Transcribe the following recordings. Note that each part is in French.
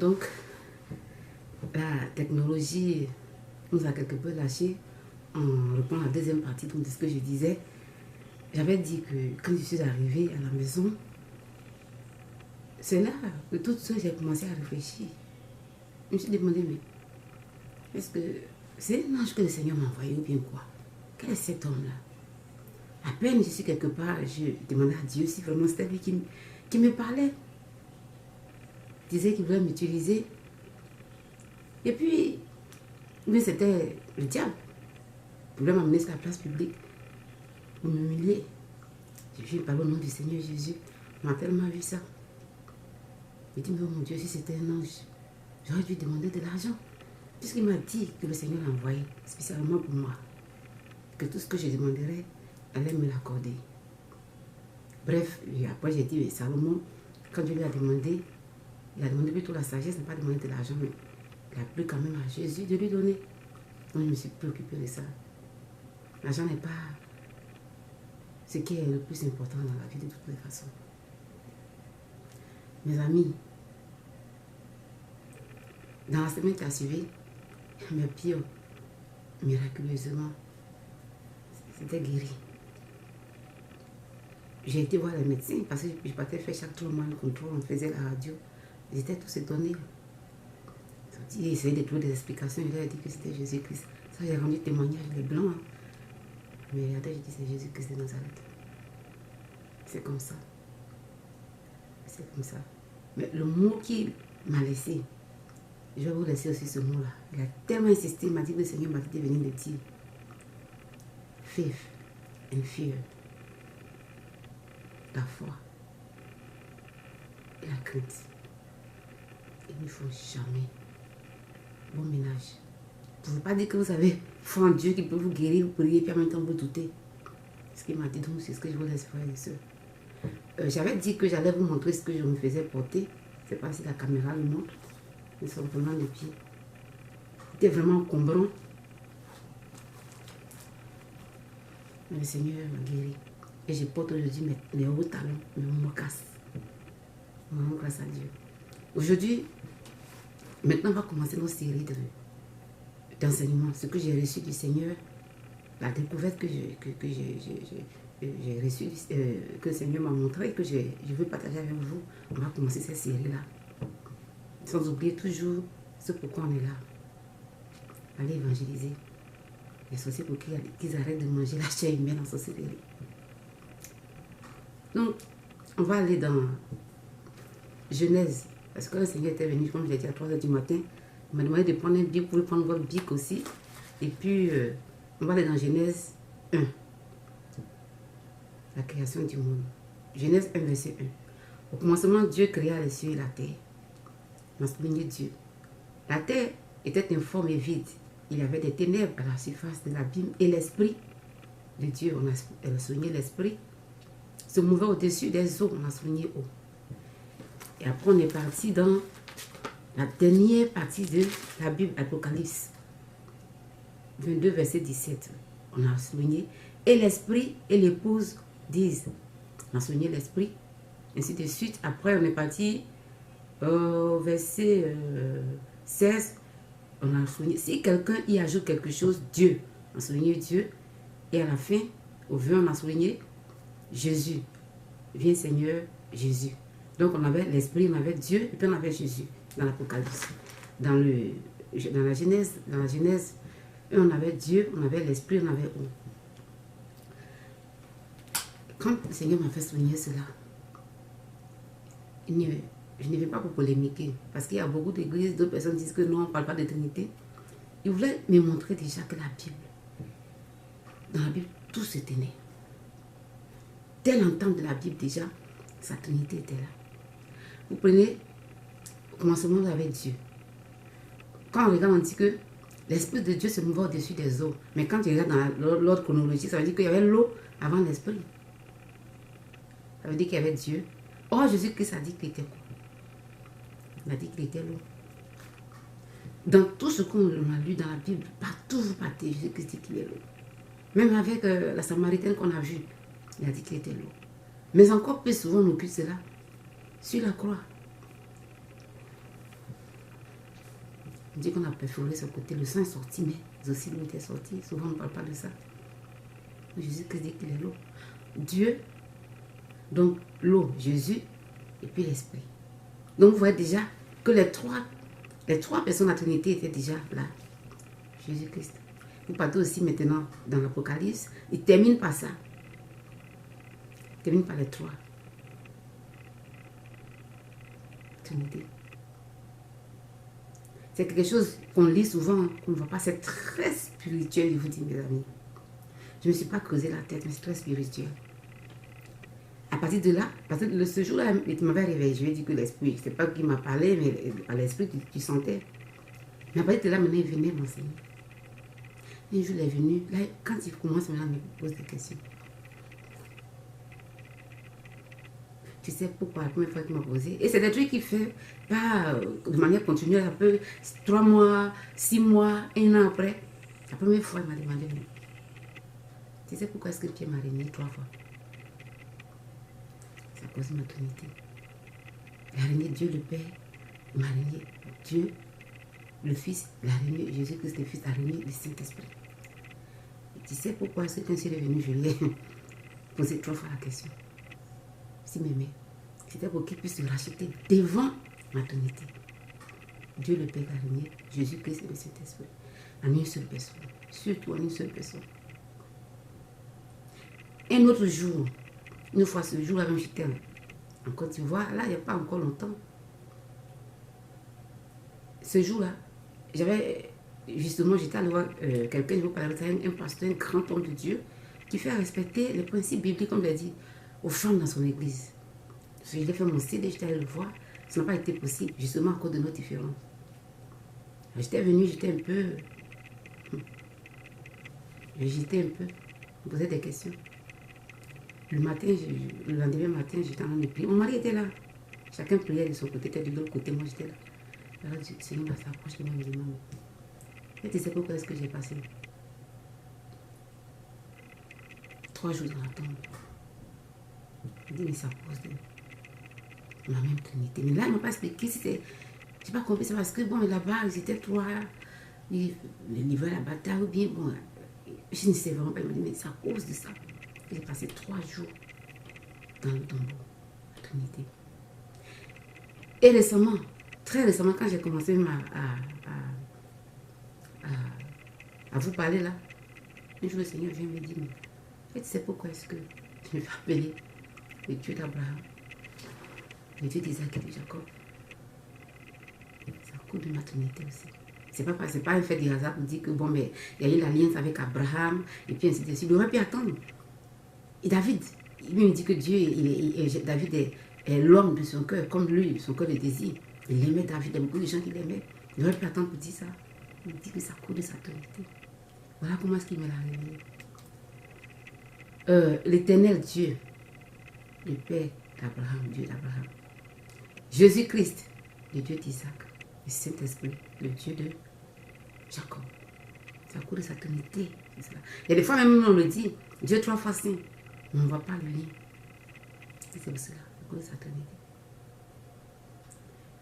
Donc, la technologie nous a quelque peu lâché. On reprend la deuxième partie donc, de ce que je disais. J'avais dit que quand je suis arrivée à la maison, c'est là que toute seule j'ai commencé à réfléchir. Je me suis demandé, mais est-ce que c'est un ange que le Seigneur m'a envoyé ou bien quoi? Quel est cet homme-là? À peine je suis quelque part, je demandais à Dieu si vraiment c'était lui qui me parlait. Il disait qu'il voulait m'utiliser. Et puis, mais c'était le diable. Il voulait m'amener sur la place publique pour m'humilier. Je viens parler au nom du Seigneur Jésus. On m'a tellement vu ça. Je dis, mais oh mon Dieu, si c'était un ange, j'aurais dû demander de l'argent. Puisqu'il m'a dit que le Seigneur l'a envoyé spécialement pour moi. Que tout ce que je demanderais, allait me l'accorder. Bref, et après j'ai dit, mais Salomon, quand Dieu lui a demandé, il a demandé plutôt la sagesse, n'a pas demandé de l'argent, mais il a plu quand même à Jésus de lui donner. Donc je me suis préoccupée de ça. L'argent n'est pas ce qui est le plus important dans la vie de toutes les façons. Mes amis, dans la semaine qui a suivi, mes pieds, miraculeusement, c'était guéri. J'ai été voir les médecins parce que je partais faire chaque 3 mois le contrôle, on faisait la radio. Ils étaient tous étonnés. Ils essayaient de trouver des explications. Je leur ai dit que c'était Jésus-Christ. Ça, j'ai rendu témoignage, les blancs. Hein. Mais regardez, j'ai dit c'est Jésus-Christ de Nazareth. C'est comme ça. C'est comme ça. Mais le mot qu'il m'a laissé, je vais vous laisser aussi ce mot-là. Il a tellement insisté, il m'a dit que le Seigneur m'a dit de venir le dire. Faith and fear. La foi et la crainte. Il ne faut jamais bon ménage. Vous ne pouvez pas dire que vous avez foi en Dieu qui peut vous guérir, vous prier, puis en même temps vous douter. Ce qu'il m'a dit, donc c'est ce que je vous laisse, frères et sœurs. J'avais dit que j'allais vous montrer ce que je me faisais porter. Je ne sais pas si la caméra le montre. Mais sont vraiment les pieds. C'était vraiment encombrant. Mais le Seigneur m'a guéri. Et je porte aujourd'hui mes hauts talons, mes mocasses. Vraiment grâce à Dieu. Aujourd'hui, maintenant on va commencer nos séries d'enseignements. Ce que j'ai reçu du Seigneur, la découverte que j'ai reçue, que le Seigneur m'a montré, que je veux partager avec vous. On va commencer cette série-là. Sans oublier toujours ce pourquoi on est là. Allez évangéliser les sorciers pour qu'ils arrêtent de manger la chair humaine en sorcellerie. Donc, on va aller dans Genèse. Parce que le Seigneur était venu, comme je l'ai dit, à 3h du matin. Il m'a demandé de prendre un bic, vous pouvez prendre votre bic aussi. Et puis, on va aller dans Genèse 1. La création du monde. Genèse 1, verset 1. Au commencement, Dieu créa les cieux et la terre. On a souligné Dieu. La terre était informe et vide. Il y avait des ténèbres à la surface de l'abîme et l'esprit de Dieu, on a souligné l'esprit, se mouvait au-dessus des eaux, on a souligné eau. Et après, on est parti dans la dernière partie de la Bible, Apocalypse 22, verset 17. On a souligné, et l'esprit et l'épouse disent. On a souligné l'esprit, ainsi de suite. Après, on est parti au verset 16. On a souligné, si quelqu'un y ajoute quelque chose, Dieu. On a souligné Dieu. Et à la fin, au 20, on a souligné Jésus. Viens Seigneur Jésus. Donc on avait l'esprit, on avait Dieu, et puis on avait Jésus dans l'Apocalypse. Dans la Genèse, on avait Dieu, on avait l'esprit, on avait eau. Quand le Seigneur m'a fait souligner cela, je ne vais pas pour polémiquer, parce qu'il y a beaucoup d'églises, d'autres personnes disent que non, on ne parle pas de Trinité. Il voulait me montrer déjà que la Bible, dans la Bible, tout se tenait. Dès l'entente de la Bible déjà, sa Trinité était là. Vous prenez, au commencement, vous avez Dieu. Quand on regarde, on dit que l'Esprit de Dieu se mouvait au-dessus des eaux. Mais quand tu regardes dans l'ordre chronologique, ça veut dire qu'il y avait l'eau avant l'Esprit. Ça veut dire qu'il y avait Dieu. Or, Jésus-Christ a dit qu'il était quoi? Il a dit qu'il était l'eau. Dans tout ce qu'on a lu dans la Bible, partout vous partez, Jésus-Christ dit qu'il est l'eau. Même avec la Samaritaine qu'on a vue, il a dit qu'il était l'eau. Mais encore plus souvent, on occupe cela sur la croix. On dit qu'on a perforé ce côté, le sang est sorti, mais aussi l'eau était sortie. Souvent, on ne parle pas de ça. Jésus-Christ dit qu'il est l'eau. Dieu, donc l'eau, Jésus, et puis l'Esprit. Donc, vous voyez déjà que les trois personnes de la Trinité étaient déjà là. Jésus-Christ. Vous partez aussi maintenant dans l'Apocalypse. Il termine par ça. Il termine par les trois. Trinité. C'est quelque chose qu'on lit souvent, qu'on ne voit pas. C'est très spirituel, je vous dis, mes amis. Je ne me suis pas creusé la tête, mais c'est très spirituel. À partir de là, ce jour-là, il m'avait réveillé. Je lui ai dit que l'esprit, c'est pas qui m'a parlé, mais à l'esprit, tu sentais. Mais à partir de là, maintenant, il venait m'enseigner. Un jour, il est venu. Là, quand il commence maintenant, il me pose des questions. Tu sais pourquoi la première fois qu'il m'a posé. Et c'est des trucs qu'il fait pas de manière continuelle, un peu 3 mois, 6 mois, 1 an après. La première fois, il m'a demandé, mais tu sais pourquoi est-ce que tu m'as régné 3 fois? C'est à cause de ma Trinité. Il a régné Dieu le Père, il m'a régné Dieu le Fils, il a régné Jésus-Christ le Fils, il a régné le Saint-Esprit. Et tu sais pourquoi est-ce que quand il est venu, je lui ai posé 3 fois la question. S'il m'aimait, c'était pour qu'il puisse se racheter devant ma Trinité. Dieu le Père a régné, Jésus-Christ et le Saint-Esprit. En une seule personne. Surtout en une seule personne. Un autre jour, une fois ce jour-là, même j'étais en Côte d'Ivoire, là, il n'y a pas encore longtemps. Ce jour-là, j'étais allé voir quelqu'un, je vous parlais de un pasteur, un grand homme de Dieu, qui fait respecter les principes bibliques, comme je l'ai dit, aux femmes dans son église. Je l'ai fait mon CD, j'étais allé le voir. Ça n'a pas été possible, justement à cause de nos différences. J'étais venue, j'étais un peu... J'hésitais un peu, je me posais des questions. Le lendemain matin, j'étais en prière. Mon mari était là. Chacun priait de son côté, était de l'autre côté, moi j'étais là. Alors le Seigneur s'approche de moi et me demande. Et tu sais pourquoi est-ce que j'ai passé 3 jours dans la tombe. Il dit, mais c'est à cause de ma même Trinité. Mais là, il ne m'a pas expliqué si c'est... Je n'ai pas compris, c'est parce que, bon, là-bas, ils étaient 3, ils livraient la bataille, ou bien, bon, je ne sais vraiment pas. Il m'a dit, mais c'est à cause de ça. J'ai passé 3 jours dans le tombeau, la Trinité. Et récemment, très récemment, quand j'ai commencé à vous parler là, un jour le Seigneur vient me dire, mais tu sais pourquoi est-ce que je me fais appeler le Dieu d'Abraham, le Dieu d'Isaac et de Jacob? C'est à cause de ma Trinité aussi. C'est pas un fait de hasard pour dire que bon, mais il y a eu l'alliance avec Abraham, et puis ainsi de suite. Il aurait pu attendre. Et David, il me dit que David est l'homme de son cœur, comme lui, son cœur le désire. Il aimait David, il y a beaucoup de gens qui l'aimaient. Il aurait pu attendre pour dire ça. Il dit que ça coûte de sa Trinité. Voilà comment est-ce qu'il me l'a révélé. L'éternel Dieu, le Père d'Abraham, Dieu d'Abraham. Jésus-Christ, le Dieu d'Isaac. Le Saint-Esprit, le Dieu de Jacob. C'est à cause de sa Trinité. Il y a des fois même on le dit, Dieu 3 fois saint. Mais on ne voit pas le lien. C'est pour cela, à cause de sa Trinité.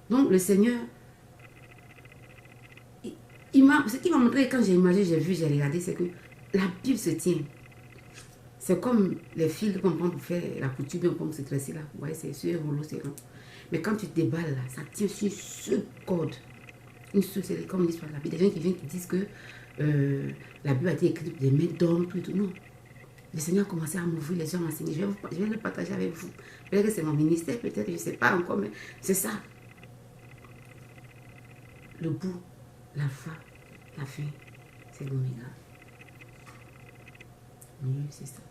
Donc le Seigneur, ce qu'il m'a montré quand j'ai imagé, j'ai vu, j'ai regardé, c'est que la Bible se tient. C'est comme les fils qu'on prend pour faire la couture, on peut se tresser là. Vous voyez, c'est sur un rouleau, c'est long. Mais quand tu te déballes là, ça tient sur ce code. C'est comme l'histoire de la Bible. Des gens qui viennent qui disent que la Bible a été écrite des mains d'hommes, tout. Non. Le Seigneur a commencé à m'ouvrir, les gens m'ont enseigné. Je vais le partager avec vous. Peut-être que c'est mon ministère, peut-être, je ne sais pas encore, mais c'est ça. Le bout, l'alpha, la fin, c'est l'oméga. Mieux, c'est ça.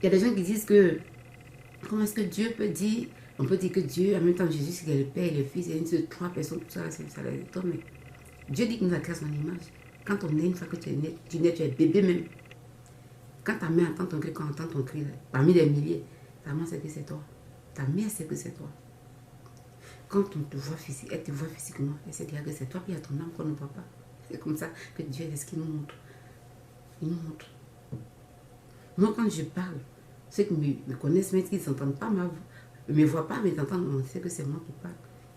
Il y a des gens qui disent que comment est-ce que Dieu peut dire, on peut dire que Dieu, en même temps Jésus, c'est le Père et le Fils, et une seule 3 personnes, tout ça, ça mais Dieu dit qu'il nous a créé son image. Quand on est, une fois que tu es né, tu es bébé même. Quand ta mère entend ton cri, quand on entend ton cri, là, parmi les milliers, ta mère sait que c'est toi. Ta mère sait que c'est toi. Quand on te voit physiquement, elle te voit physiquement, elle sait que c'est toi, puis il y a ton âme qu'on ne voit pas. C'est comme ça que Dieu est ce qu'il nous montre. Il nous montre. Moi, quand je parle, ceux qui me connaissent, même qui ne s'entendent pas, ne me voient pas, mais t'entendent, on sait que c'est moi qui parle.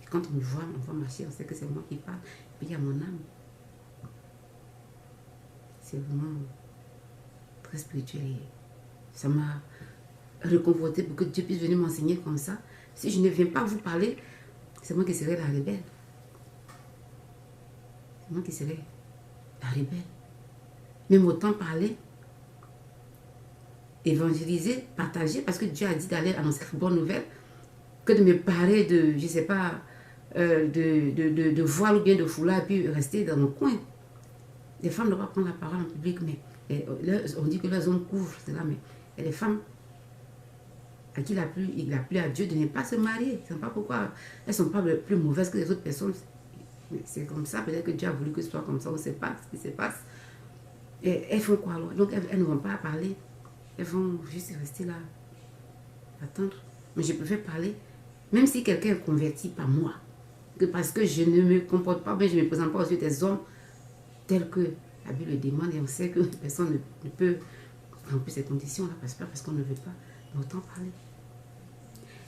Quand on me voit marcher, on sait que c'est moi qui parle. Puis il y a mon âme. C'est vraiment très spirituel. Et ça m'a réconforté pour que Dieu puisse venir m'enseigner comme ça. Si je ne viens pas vous parler, c'est moi qui serai la rebelle. C'est moi qui serai la rebelle. Même autant parler, évangéliser, partager, parce que Dieu a dit d'aller annoncer la bonne nouvelle, que de me parler de, je ne sais pas, de voile ou bien de foulard, et puis rester dans mon coin. Les femmes ne doivent pas prendre la parole en public, mais on dit que les hommes couvrent cela, mais les femmes à qui il a plu à Dieu de ne pas se marier. Je ne sais pas pourquoi elles ne sont pas plus mauvaises que les autres personnes. C'est comme ça, peut-être que Dieu a voulu que ce soit comme ça, on ne sait pas ce qui se passe. Et elles font quoi alors? Donc elles ne vont pas parler, elles vont juste rester là, attendre. Mais je préfère parler, même si quelqu'un est converti par moi, que parce que je ne me comporte pas bien, je ne me présente pas aux yeux des hommes tels que la Bible le demande, et on sait que personne ne peut remplir ces conditions-là, parce qu'on ne veut pas, mais autant parler.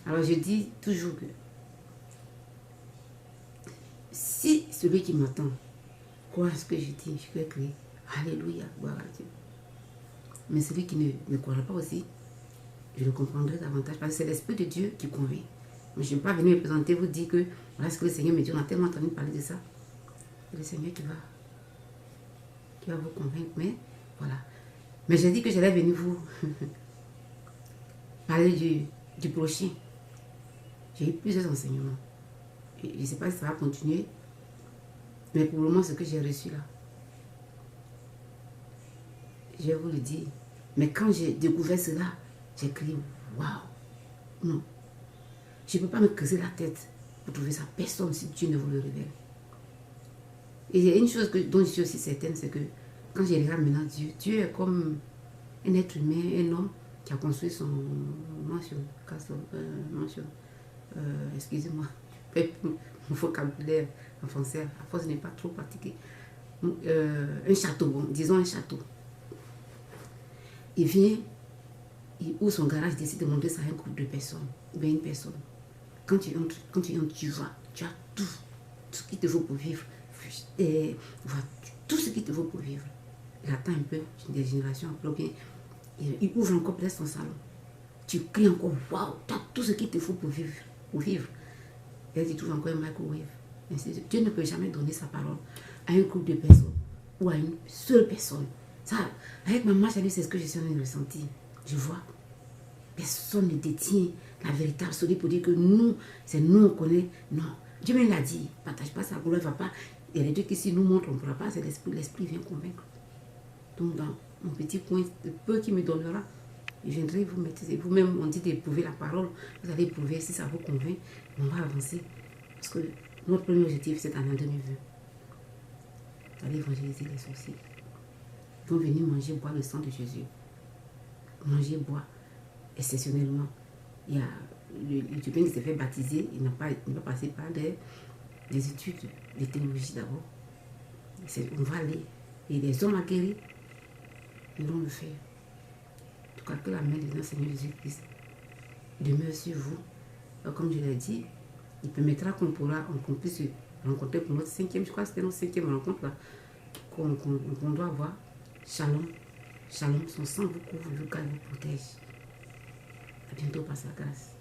Alors je dis toujours que si celui qui m'entend croit à ce que je dis, je peux crier Alléluia, gloire à Dieu. Mais celui qui ne croira pas aussi, je le comprendrai davantage, parce que c'est l'Esprit de Dieu qui convainc. Mais je ne vais pas venir me présenter, vous dire que voilà ce que le Seigneur me dit, on a tellement entendu parler de ça. C'est le Seigneur qui va vous convaincre, mais voilà. Mais j'ai dit que j'allais venir vous parler du prochain. J'ai eu plusieurs enseignements. Je ne sais pas si ça va continuer, mais pour le moment, ce que j'ai reçu là, je vais vous le dire. Mais quand j'ai découvert cela, j'ai crié, waouh, non. Je ne peux pas me creuser la tête pour trouver ça. Personne, si Dieu ne vous le révèle. Et il y a une chose dont je suis aussi certaine, c'est que quand je regarde maintenant Dieu est comme un être humain, un homme qui a construit son mansion, excusez-moi, mon vocabulaire en français, à force de ne pas trop pratiquer. Un château, bon, disons un château. Il vient, il ouvre son garage, il décide de montrer ça à un groupe de personnes, ou bien une personne. Quand tu entres, tu vois, tu as tout ce qu'il te faut pour vivre. Et voilà, tout ce qu'il te faut pour vivre. Il attend un peu des générations après, bien, il ouvre encore peut-être son salon. Tu cries encore, waouh, tu as tout ce qu'il te faut pour vivre. Et tu trouves encore un microwave. Dieu ne peut jamais donner sa parole à un groupe de personnes ou à une seule personne. Ça, avec ma marche à lui, c'est ce que je suis en train de ressentir. Je vois, personne ne détient la véritable absolue pour dire que nous, c'est nous on connaît. Non, Dieu me l'a dit, partage pas sa gloire, va pas. Il y a des trucs qui si nous montrent, on ne pourra pas, c'est l'esprit vient convaincre. Donc dans mon petit coin, le peu qui me donnera, je viendrai vous mettre, vous-même on dit d'éprouver la parole, vous allez éprouver si ça vous convainc, on va avancer. Parce que notre premier objectif cette année 2020, d'aller évangéliser les sorciers. Ils vont venir manger, boire le sang de Jésus. Manger, boire, exceptionnellement. Il y a l'Éthiopien qui s'est fait baptiser, il n'a pas passé par des études de théologie d'abord. On va aller. Et les hommes aguerris, ils vont le faire. En tout cas, que la main de notre Seigneur Jésus-Christ demeure sur vous. Alors, comme je l'ai dit, il permettra qu'on puisse se rencontrer pour notre cinquième, je crois que c'était notre cinquième rencontre là, qu'on doit avoir. Shalom, shalom, son sang vous couvre, vous garde, vous protège. À bientôt par sa grâce.